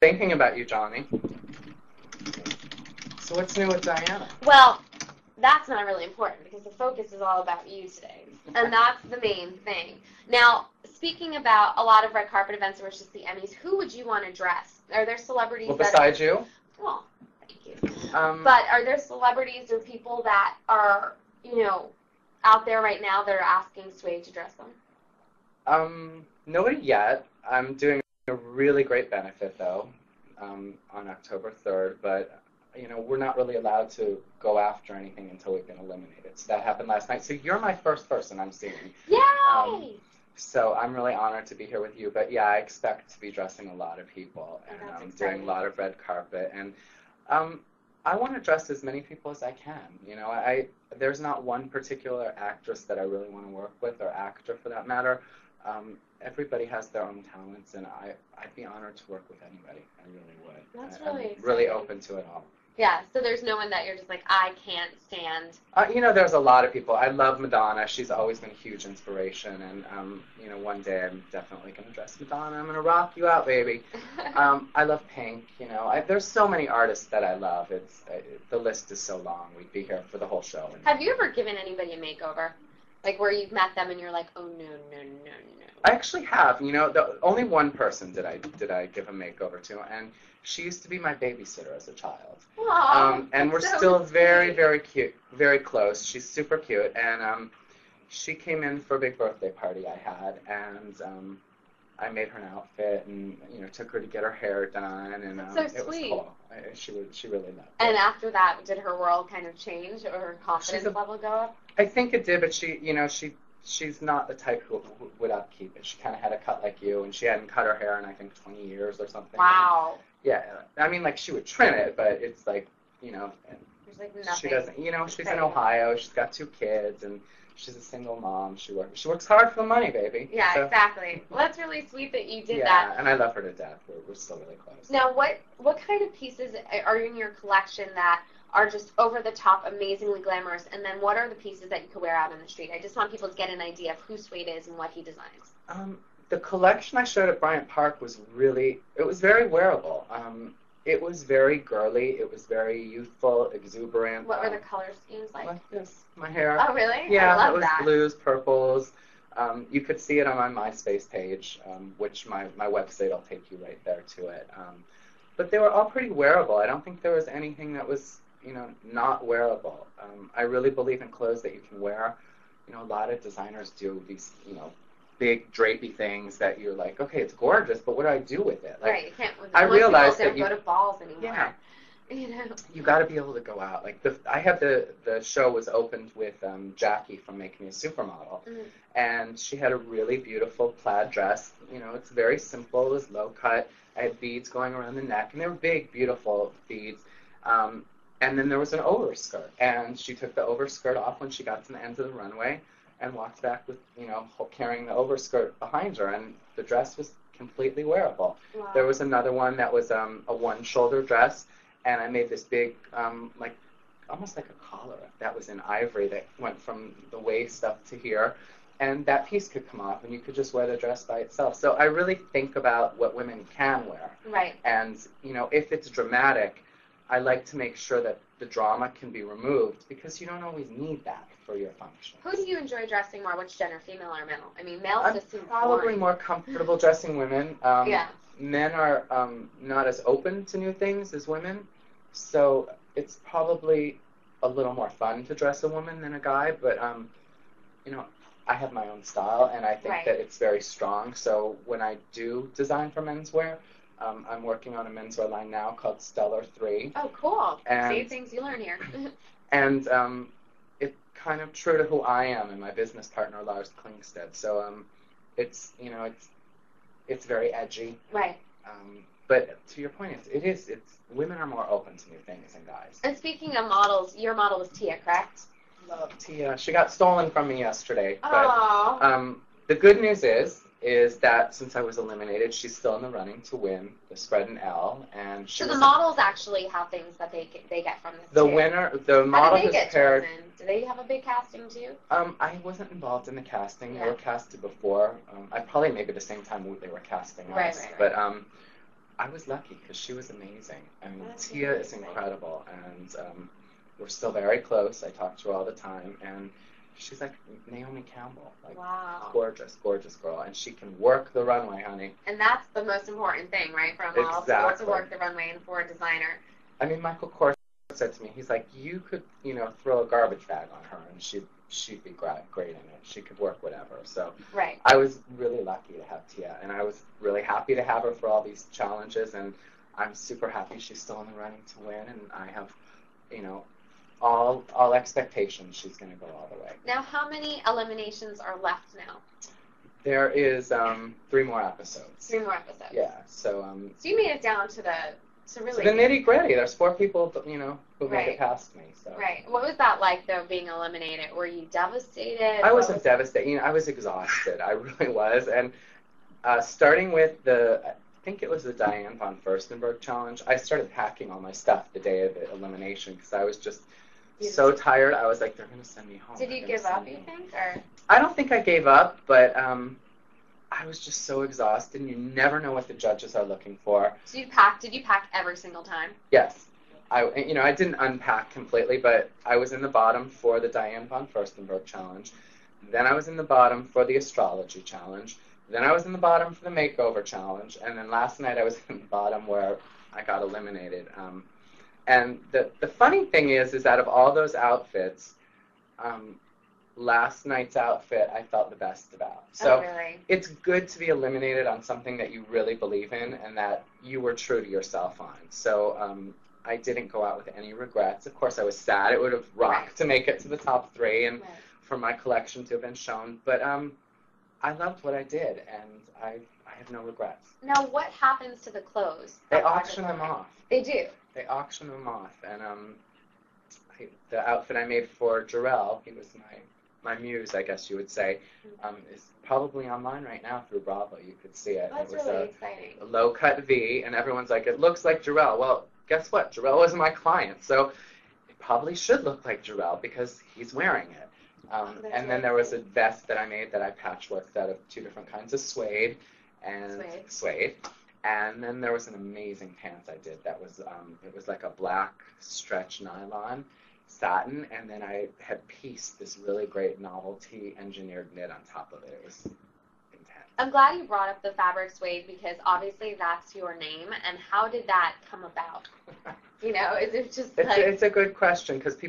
thinking about you, Johnny. So what's new with Diana? Well, that's not really important because the focus is all about you today. And that's the main thing. Now, speaking about a lot of red carpet events versus the Emmys, who would you want to dress? Are there celebrities besides you? Well, thank you. But are there celebrities or people that are, out there right now that are asking Sway to dress them? Nobody yet. I'm doing a really great benefit, though, on October 3rd, but we're not really allowed to go after anything until we've been eliminated. So that happened last night. So you're my first person I'm seeing. Yay! So I'm really honored to be here with you. But yeah, I expect to be dressing a lot of people, and I'm doing a lot of red carpet. And I want to dress as many people as I can. There's not one particular actress that I really want to work with, or actor for that matter. Everybody has their own talents, and I'd be honored to work with anybody. I really would. That's really exciting. I'm really open to it all. Yeah, so there's no one that you're just like, I can't stand. There's a lot of people. I love Madonna. She's always been a huge inspiration, and one day I'm definitely going to dress Madonna. I'm going to rock you out, baby. I love Pink. There's so many artists that I love. The list is so long. We'd be here for the whole show. Have you ever given anybody a makeover? Like where you've met them and you're like, oh, no. I actually have. The only one person did I give a makeover to, and she used to be my babysitter as a child. Aww, and we're still very, very cute, very close. She's super cute, and she came in for a big birthday party I had, and I made her an outfit, and took her to get her hair done, and it was cool. She really loved it. And after that, did her world kind of change, or her confidence level go up? I think it did, but she's not the type who would upkeep it. She kind of had a cut like you, and she hadn't cut her hair in, I think, 20 years or something. Wow. Yeah, I mean, she would trim it, but it's like, there's like nothing. She doesn't, she's in Ohio, she's got 2 kids, and she's a single mom. She works hard for the money, baby. Yeah, so. Exactly. Well, that's really sweet that you did that. Yeah, and I love her to death. We're still really close. Now, what kind of pieces are in your collection that are just over the top, amazingly glamorous, and then what are the pieces that you could wear out on the street? I just want people to get an idea of who Suede is and what he designs. The collection I showed at Bryant Park was very wearable. It was very girly. It was very youthful, exuberant. What were the color schemes like? Like this, my hair. Oh, really? Yeah, I love it was that. Blues, purples. You could see it on my MySpace page, which my website, I'll take you right there to it. But they were all pretty wearable. I don't think there was anything that was, not wearable. I really believe in clothes that you can wear. A lot of designers do these, big drapey things that you're like, okay, it's gorgeous, but what do I do with it? Right, you can't. I realized that you don't go to balls anymore. Yeah. You got to be able to go out. Like I had the show was opened with Jackie from Make Me a Supermodel, and she had a really beautiful plaid dress. It's very simple. It was low cut. I had beads going around the neck, and they were big, beautiful beads. And then there was an overskirt, and she took the overskirt off when she got to the end of the runway, and walked back with, carrying the overskirt behind her, and the dress was completely wearable. Wow. There was another one that was a one-shoulder dress, and I made this big, almost like a collar that was in ivory that went from the waist up to here, and that piece could come off, and you could just wear the dress by itself. So I really think about what women can wear. Right. And, if it's dramatic, I like to make sure that the drama can be removed, because you don't always need that for your function. Who do you enjoy dressing more? Which gender, female or male? I mean, males just seem probably boring. more comfortable dressing women. Yeah. Men are not as open to new things as women, so it's probably a little more fun to dress a woman than a guy, but, I have my own style, and I think that it's very strong, so when I do design for menswear, I'm working on a menswear line now called Stellar 3. Oh, cool. And, see things you learn here. And it's kind of true to who I am and my business partner, Lars Klingstead. So it's very edgy. Right. But to your point, it's women are more open to new things than guys. And speaking of models, your model was Tia, correct? Love Tia. She got stolen from me yesterday. Aww. But the good news is that since I was eliminated, she's still in the running to win the spread in L, and so the models actually have things that they get from this. The too. winner, the model has paired. Do they have a big casting too? I wasn't involved in the casting. They were casted before. I probably maybe the same time they were casting us. Right. But I was lucky because she was amazing. I mean, That's Tia is amazing. incredible, and we're still very close. I talk to her all the time, and she's like Naomi Campbell, like Wow. gorgeous, gorgeous girl, and she can work the runway, honey. And that's the most important thing, right, for a model Exactly. to work the runway and for a designer. I mean, Michael Kors said to me, he's like, you could, throw a garbage bag on her, and she'd be great in it. She could work whatever. So Right. I was really lucky to have Tia, and I was really happy to have her for all these challenges, and I'm super happy she's still in the running to win, and I have, all expectations she's going to go all the way. Now, how many eliminations are left now? There is 3 more episodes. 3 more episodes. Yeah, so So you made it down to the really the nitty-gritty. There's 4 people, who Right. made it past me. So. Right. What was that like, though, being eliminated? Were you devastated? I wasn't devastated. I was exhausted. I really was. And starting with I think it was the Diane von Furstenberg challenge, I started packing all my stuff the day of the elimination because I was just so tired. I was like, they're going to send me home. Did you give up, you think? Or? I don't think I gave up, but I was just so exhausted, and you never know what the judges are looking for. So did you pack every single time? Yes. I didn't unpack completely, but I was in the bottom for the Diane von Furstenberg challenge. Then I was in the bottom for the astrology challenge. Then I was in the bottom for the makeover challenge. And then last night I was in the bottom where I got eliminated. And the funny thing is out of all those outfits, last night's outfit I felt the best about. So really? It's good to be eliminated on something that you really believe in and that you were true to yourself on. So I didn't go out with any regrets. Of course, I was sad. It would have rocked to make it to the top 3 and for my collection to have been shown. But I loved what I did, and I have no regrets. Now, what happens to the clothes? They auction them off. They do? They auction them off. And the outfit I made for Jarrell, he was my muse, I guess you would say, is probably online right now through Bravo. You could see it. That's it was really exciting. A low-cut V, and everyone's like, it looks like Jarrell. Well, guess what? Jarrell was my client, so it probably should look like Jarrell because he's wearing it. And then there was a vest that I made that I patchworked out of 2 different kinds of suede. And then there was an amazing pants I did that was, it was like a black stretch nylon satin, and then I had pieced this really great novelty engineered knit on top of it. It was intense. I'm glad you brought up the fabric suede because obviously that's your name. And how did that come about? Is it just It's a good question because people